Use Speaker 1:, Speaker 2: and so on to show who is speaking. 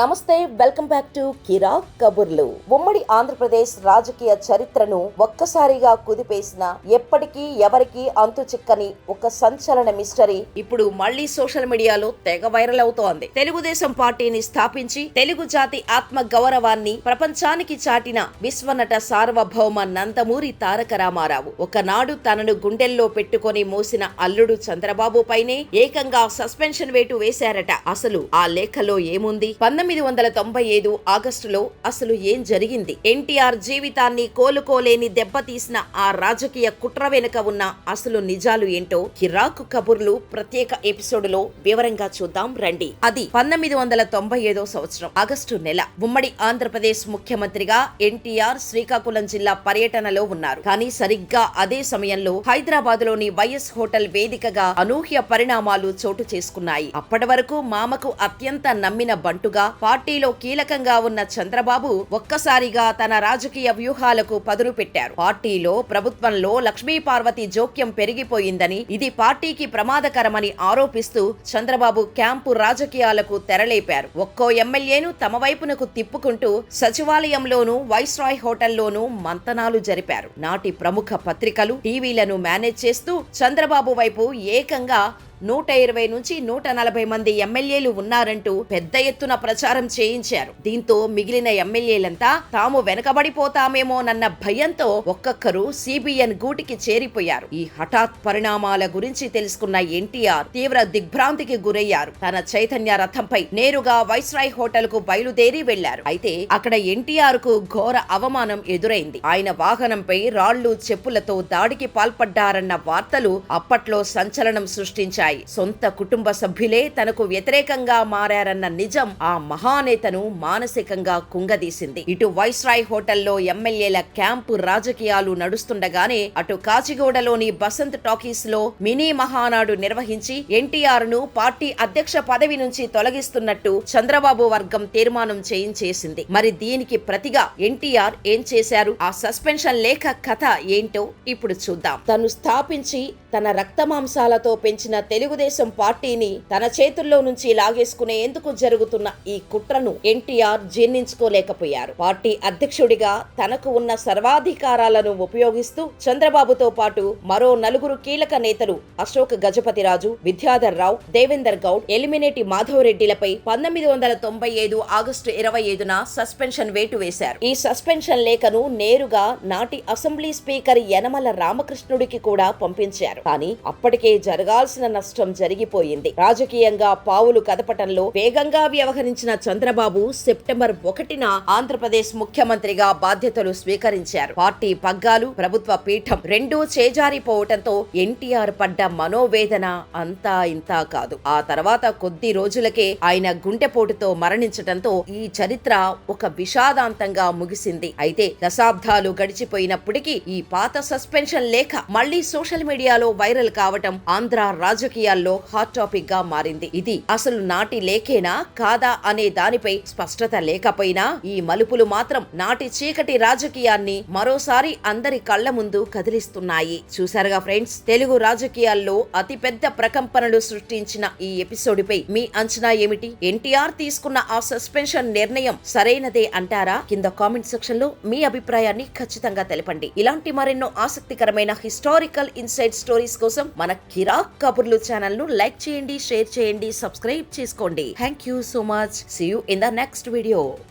Speaker 1: నమస్తే, welcome back to కిరాక్ కబుర్లు. ఉమ్మడి ఆంధ్రప్రదేశ్ రాజకీయ చరిత్రను ఒక్కసారిగా కుదిపేసిన ఎప్పటికీ ఎవరికి అంతు చిక్కని ఒక సంచలన మిస్టరీ ఇప్పుడు మళ్లీ సోషల్ మీడియాలో తెగ వైరల్ అవుతోంది. తెలుగుదేశం పార్టీని స్థాపించి తెలుగు జాతి ఆత్మ గౌరవాన్ని ప్రపంచానికి చాటిన విశ్వనట సార్వభౌమ నందమూరి తారక రామారావు ఒకనాడు తనను గుండెల్లో పెట్టుకొని మోసిన అల్లుడు చంద్రబాబు పైనే ఏకంగా సస్పెన్షన్ వేటు వేశారట. అసలు ఆ లేఖలో ఏముంది? 1995 ఆగస్టులో అసలు ఏం జరిగింది? ఎన్టీఆర్ జీవితాన్ని కోలుకోలేని దెబ్బతీసిన ఆ రాజకీయ కుట్ర వెనుక ఉన్న అసలు నిజాలు ఏంటో కిరాకు కబుర్లు ప్రత్యేక ఎపిసోడ్లో వివరంగా చూద్దాం రండి. అది 1995 సంవత్సరం ఆగస్టు నెల. ఉమ్మడి ఆంధ్రప్రదేశ్ ముఖ్యమంత్రిగా ఎన్టీఆర్ శ్రీకాకుళం జిల్లా పర్యటనలో ఉన్నారు. కానీ సరిగ్గా అదే సమయంలో హైదరాబాద్ లోని వైఎస్ హోటల్ వేదికగా అనూహ్య పరిణామాలు చోటు చేసుకున్నాయి. అప్పటి వరకు మామకు అత్యంత నమ్మిన బంటుగా పార్టీలో కీలకంగా ఉన్న చంద్రబాబు ఒక్కసారిగా తన రాజకీయ వ్యూహాలకు పదును పెట్టారు. పార్టీలో ప్రభుత్వంలో లక్ష్మీ పార్వతి జోక్యం పెరిగిపోయిందని, ఇది పార్టీకి ప్రమాదకరమని ఆరోపిస్తూ చంద్రబాబు క్యాంపు రాజకీయాలకు తెరలేపారు. ఒక్కో ఎమ్మెల్యేను తమ వైపునకు తిప్పుకుంటూ సచివాలయంలోనూ వైస్రాయ్ హోటల్లోనూ మంతనాలు జరిపారు. నాటి ప్రముఖ పత్రికలు, టీవీలను మేనేజ్ చేస్తూ చంద్రబాబు వైపు ఏకంగా 120 నుంచి 140 మంది ఎమ్మెల్యేలు ఉన్నారంటూ పెద్ద ఎత్తున ప్రచారం చేయించారు. దీంతో మిగిలిన ఎమ్మెల్యేలంతా తాము వెనకబడిపోతామేమోనన్న భయంతో ఒక్కొక్కరు సిబిఎన్ గూటికి చేరిపోయారు. ఈ హఠాత్ పరిణామాల గురించి తెలుసుకున్న ఎన్టీఆర్ తీవ్ర దిగ్భ్రాంతికి గురయ్యారు. తన చైతన్య రథంపై నేరుగా వైస్రాయ్ హోటల్ కు బయలుదేరి వెళ్లారు. అయితే అక్కడ ఎన్టీఆర్ కు ఘోర అవమానం ఎదురైంది. ఆయన వాహనంపై రాళ్లు, చెప్పులతో దాడికి పాల్పడ్డారన్న వార్తలు అప్పట్లో సంచలనం సృష్టించాయి. సొంత కుటుంబ సభ్యులే తనకు వ్యతిరేకంగా మారారన్న నిజం ఆ మహానేతను మానసికంగా కుంగదీసింది. ఇటు వైస్రాయ్ హోటల్లో ఎమ్మెల్యేల క్యాంపు రాజకీయాలు నడుస్తుండగానే అటు కాచిగూడలోని బసంత్ టాకీస్ లో మినీ మహానాడు నిర్వహించి ఎన్టీఆర్ ను పార్టీ అధ్యక్ష పదవి నుంచి తొలగిస్తున్నట్టు చంద్రబాబు వర్గం తీర్మానం చేయించేసింది. మరి దీనికి ప్రతిగా ఎన్టీఆర్ ఏం చేశారు? ఆ సస్పెన్షన్ లేఖ కథ ఏంటో ఇప్పుడు చూద్దాం. తను స్థాపించి తన రక్తమాంసాలతో పెంచిన తెలుగుదేశం పార్టీని తన చేతుల్లో నుంచి లాగేసుకునేందుకు జరుగుతున్న ఈ కుట్రను ఎన్టీఆర్ జీర్ణించుకోలేకపోయారు. పార్టీ అధ్యక్షుడిగా తనకు ఉన్న సర్వాధికారాలను ఉపయోగిస్తూ చంద్రబాబుతో పాటు మరో 4 కీలక నేతలు అశోక్ గజపతిరాజు, విద్యాధర్ రావు, దేవేందర్ గౌడ్, ఎలిమినేటి మాధవరెడ్డిలపై 1995 ఆగస్టు 25న సస్పెన్షన్ వేటు వేశారు. ఈ సస్పెన్షన్ లేఖను నేరుగా నాటి అసెంబ్లీ స్పీకర్ యనమల రామకృష్ణుడికి కూడా పంపించారు. కానీ అప్పటికే జరగాల్సిన నష్టం జరిగిపోయింది. రాజకీయంగా పావులు కదపటంలో వేగంగా వ్యవహరించిన చంద్రబాబు సెప్టెంబర్ 1న ఆంధ్రప్రదేశ్ ముఖ్యమంత్రిగా బాధ్యతలు స్వీకరించారు. పార్టీ పగ్గాలు, ప్రభుత్వ పీఠం రెండూ చేజారిపోవటంతో ఎన్టీఆర్ పడ్డ మనోవేదన అంతా ఇంతా కాదు. ఆ తర్వాత కొద్ది రోజులకే ఆయన గుండెపోటుతో మరణించటంతో ఈ చరిత్ర ఒక విషాదాంతంగా ముగిసింది. అయితే దశాబ్దాలు గడిచిపోయినప్పటికీ ఈ పాత సస్పెన్షన్ లేఖ మళ్లీ సోషల్ మీడియాలో వైరల్ కావటం ఆంధ్ర రాజకీయాల్లో హాట్ టాపిక్ గా మారింది. ఇది అసలు నాటి లేఖేనా కాదా అనే దానిపై స్పష్టత లేకపోయినా ఈ మలుపులు మాత్రం నాటి చీకటి రాజకీయాన్ని మరోసారి అందరి కళ్ల ముందు కదిలిస్తున్నాయి. చూసారుగా ఫ్రెండ్స్, తెలుగు రాజకీయాల్లో అతిపెద్ద ప్రకంపనలు సృష్టించిన ఈ ఎపిసోడ్పై మీ అంచనా ఏమిటి? ఎన్టీఆర్ తీసుకున్న ఆ సస్పెన్షన్ నిర్ణయం సరైనదే అంటారా? కింద కామెంట్ సెక్షన్ లో మీ అభిప్రాయాన్ని ఖచ్చితంగా తెలపండి. ఇలాంటి మరెన్నో ఆసక్తికరమైన హిస్టారికల్ ఇన్సైడ్ స్టోరీస్ కోసం మన కిరాక్ కబుర్లు ఛానల్ ను లైక్ చేయండి, షేర్ చేయండి, సబ్స్క్రైబ్ చేసుకోండి. Thank you so much. See you in the next video.